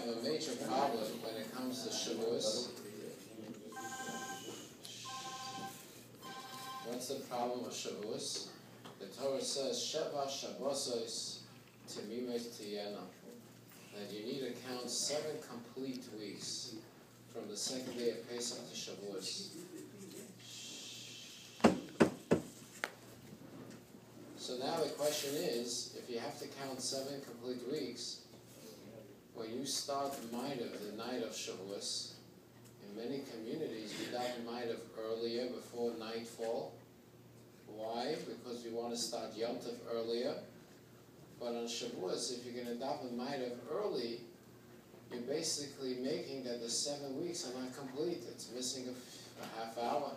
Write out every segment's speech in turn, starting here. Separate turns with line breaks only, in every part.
have a major problem when it comes to Shavuot. What's the problem of Shavuot? The Torah says, Sheva Shabbosos Timimet Tiyena. That you need to count 7 complete weeks from the second day of Pesach to Shavuot. So now the question is, if you have to count 7 complete weeks, when you start Maidav, the night of Shavuot, in many communities you daven Maidav earlier, before nightfall. Why? Because we want to start Yom Tov earlier. But on Shavuot, if you're going to daven Maidav early, you're basically making that the 7 weeks are not complete. It's missing a half hour.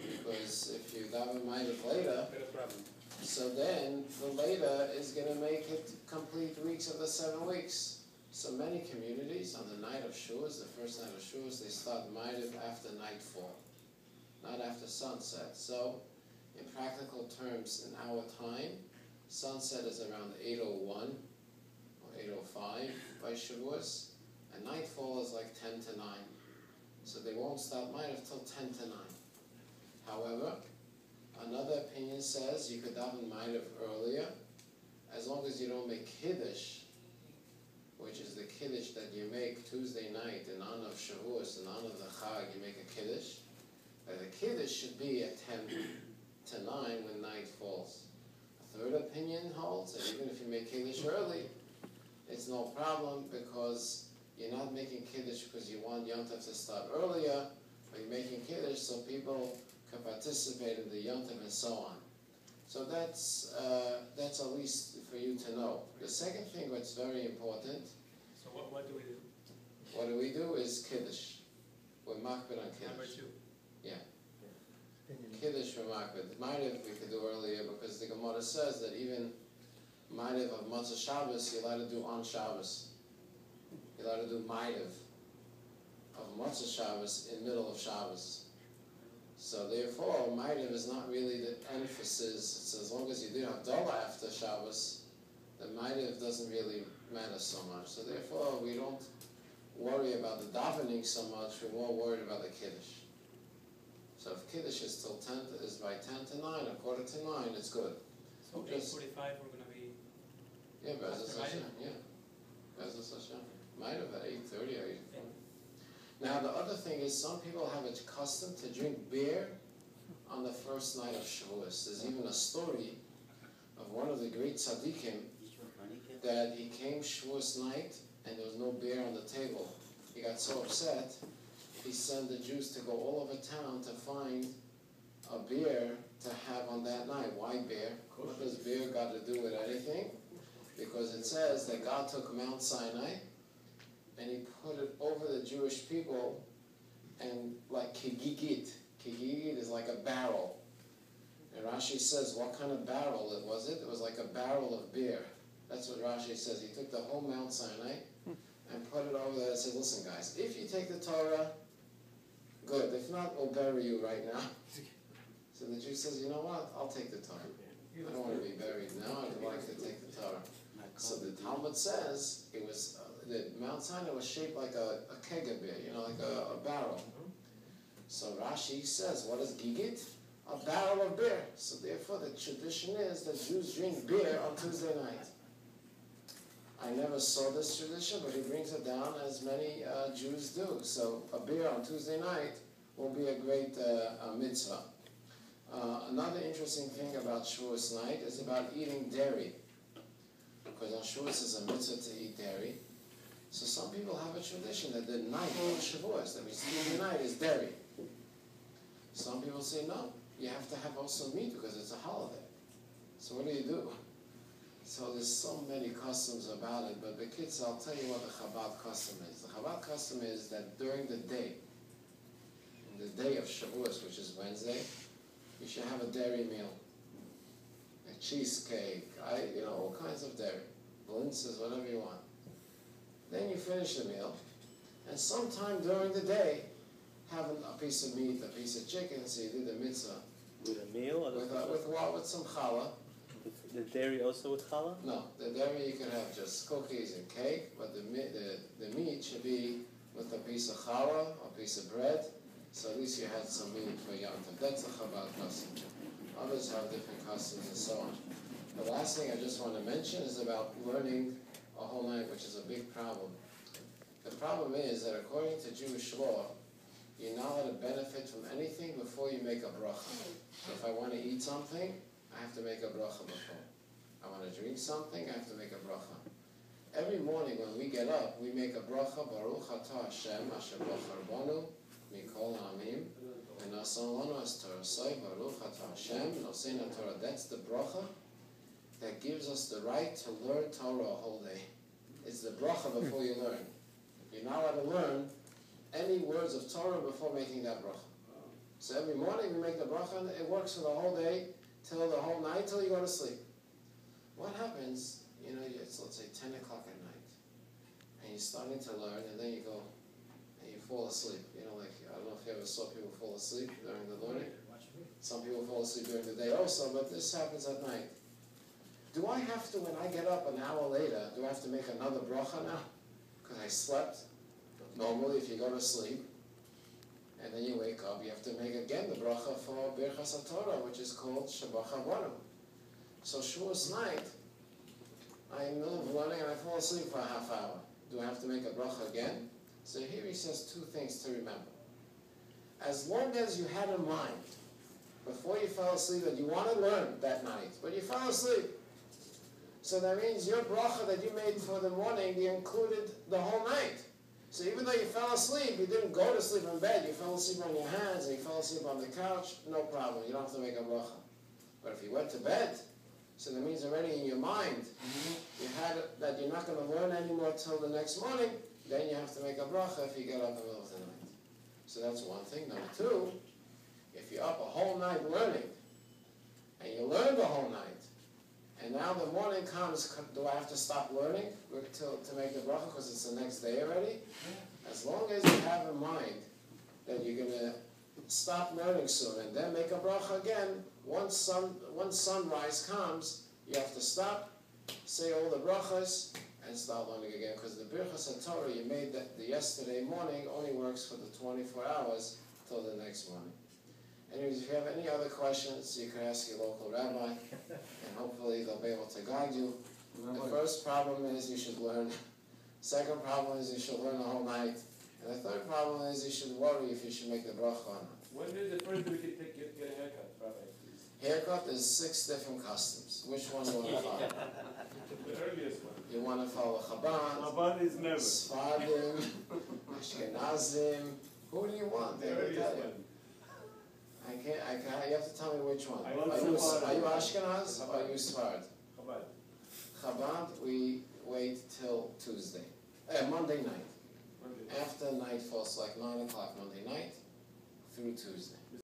Because if you daven Maidav later, so then the later is going to make it complete weeks of the 7 weeks. So many communities on the night of Shavuot, the first night of Shavuot, they start Maidav after nightfall, not after sunset. So in practical terms, in our time, sunset is around 8:01 or 8:05 by Shavuot, and nightfall is like 10 to 9. So they won't start Maidav till 10 to 9. However, another opinion says you could daven Maidav earlier, as long as you don't make Kiddush, which is the Kiddush that you make Tuesday night in honor of Shavuot, in honor of the Chag, you make a Kiddush. But the Kiddush should be at 10 to 9 when night falls. A third opinion holds that even if you make Kiddush early, it's no problem because you're not making Kiddush because you want Yom Tov to start earlier, but you're making Kiddush so people can participate in the Yom Tov and so on. So that's at least for you to know. The second thing that's very important.
So what do we do?
What do we do is Kiddush. We're makbid on Kiddush.
Number 2.
Yeah. Kiddush we're makbid. Maidav we could do earlier because the Gemara says that even Maidav of Matzah Shabbos you're allowed to do on Shabbos. You're allowed to do Maidav of Matzah Shabbos in middle of Shabbos. So therefore, Maidav is not really the emphasis. It's as long as you do Havdalah after Shabbos, the Maidav doesn't really matter so much. So therefore, we don't worry about the davening so much. We're more worried about the Kiddush. So if Kiddush is till 10 is by 10 to 9, a quarter to 9, it's good.
So 8:45, we're going to be.
Yeah, Bezos Hashem. Yeah, Bezos Hashem. Maidav at 8:30 or 8:40. Now the other thing is some people have a custom to drink beer on the first night of Shavuot. There's even a story of one of the great tzaddikim that he came Shavuot night and there was no beer on the table. He got so upset, he sent the Jews to go all over town to find a beer to have on that night. Why beer? What does beer got to do with anything? Because it says that God took Mount Sinai and he put it over the Jewish people, and like kigigit. Kigigit is like a barrel. And Rashi says, what kind of barrel it was? It was like a barrel of beer. That's what Rashi says. He took the whole Mount Sinai and put it over there and said, listen guys, if you take the Torah, good. If not, we'll bury you right now. So the Jew says, you know what? I'll take the Torah. I don't want to be buried now. I'd like to take the Torah. So the Talmud says it was the Mount Sinai was shaped like a keg of beer, like a barrel. So Rashi says, what is gigit? A barrel of beer. So therefore the tradition is that Jews drink beer on Tuesday night. I never saw this tradition, but he brings it down as many Jews do. So a beer on Tuesday night will be a great mitzvah. Another interesting thing about Shavuot night is about eating dairy. Because on Shavuot is a mitzvah to eat dairy. So some people have a tradition that the night of Shavuot, that means Tuesday night, is dairy. Some people say no, you have to have also meat because it's a holiday. So what do? So there's so many customs about it, but the kids, I'll tell you what the Chabad custom is. The Chabad custom is that during the day, in the day of Shavuot, which is Wednesday, you should have a dairy meal. A cheesecake, all kinds of dairy. Blintzes, whatever you want. Then you finish the meal, and sometime during the day, have a piece of meat, a piece of chicken, so you do the mitzvah.
With a meal? Or
with some challah.
The dairy also with challah?
No, the dairy you can have just cookies and cake, but the meat should be with a piece of challah, a piece of bread, so at least you had some meat for Yom Tov. That's a Chabad custom. Others have different customs and so on. The last thing I just want to mention is about learning a whole night, which is a big problem. The problem is that according to Jewish law, you're not allowed to benefit from anything before you make a bracha. So if I want to eat something, I have to make a bracha before. I want to drink something, I have to make a bracha. Every morning when we get up, we make a bracha, Baruch Atah Hashem, Asher Bachar Banu, Mikol Ha'amim, and Nasan Lanu as Torah Say, Baruch Atah Hashem, Nosein Torah. That's the bracha that gives us the right to learn Torah a whole day. It's the bracha before you learn. You're not allowed to learn any words of Torah before making that bracha. So every morning we make the bracha, and it works for the whole day, till the whole night, till you go to sleep. What happens, it's let's say 10 o'clock at night, and you're starting to learn, and then you go, and you fall asleep. I don't know if you ever saw people fall asleep during the learning. Some people fall asleep during the day also, but this happens at night. Do I have to, when I get up an hour later, do I have to make another bracha now? Because I slept. Normally, if you go to sleep, and then you wake up, you have to make again the bracha for Birchas HaTorah, which is called Shabbat Chavanu. So Shavuot night, I'm in the middle of learning and I fall asleep for a half hour. Do I have to make a bracha again? So here he says two things to remember. As long as you had in mind, before you fell asleep, that you want to learn that night, but you fell asleep. So that means your bracha that you made for the morning, you included the whole night. So even though you fell asleep, you didn't go to sleep in bed, you fell asleep on your hands, and you fell asleep on the couch, no problem, you don't have to make a bracha. But if you went to bed, so that means already in your mind, you had it, that you're not going to learn anymore till the next morning, then you have to make a bracha if you get up in the middle of the night. So that's one thing. Number two, if you're up a whole night learning, and you learn the whole night, and now the morning comes, do I have to stop learning to make the bracha because it's the next day already? As long as you have in mind that you're going to stop learning soon and then make a bracha again, once sunrise comes, you have to stop, say all the brachas, and start learning again. Because the Birchas HaTorah you made the yesterday morning only works for the 24 hours till the next morning. Anyways, if you have any other questions, you can ask your local rabbi, and hopefully they'll be able to guide you. The first problem is you should learn. Second problem is you should learn the whole night. And the third problem is you should worry if you should make the bracha or not.
When is the first day we can get a haircut, Rabbi?
Haircut is 6 different customs. Which one do you want to follow?
The earliest one.
You want to follow Chabad,
Chabad is never.
Sfardim, Ashkenazim. Who do you want?
The
They will
earliest
tell you.
one.
You have to tell me which one.
I want
Are you Ashkenaz or are you Sfard?
Chabad.
Chabad, we wait till Tuesday. Monday night.
Monday.
After night falls, like 9 o'clock Monday night through Tuesday.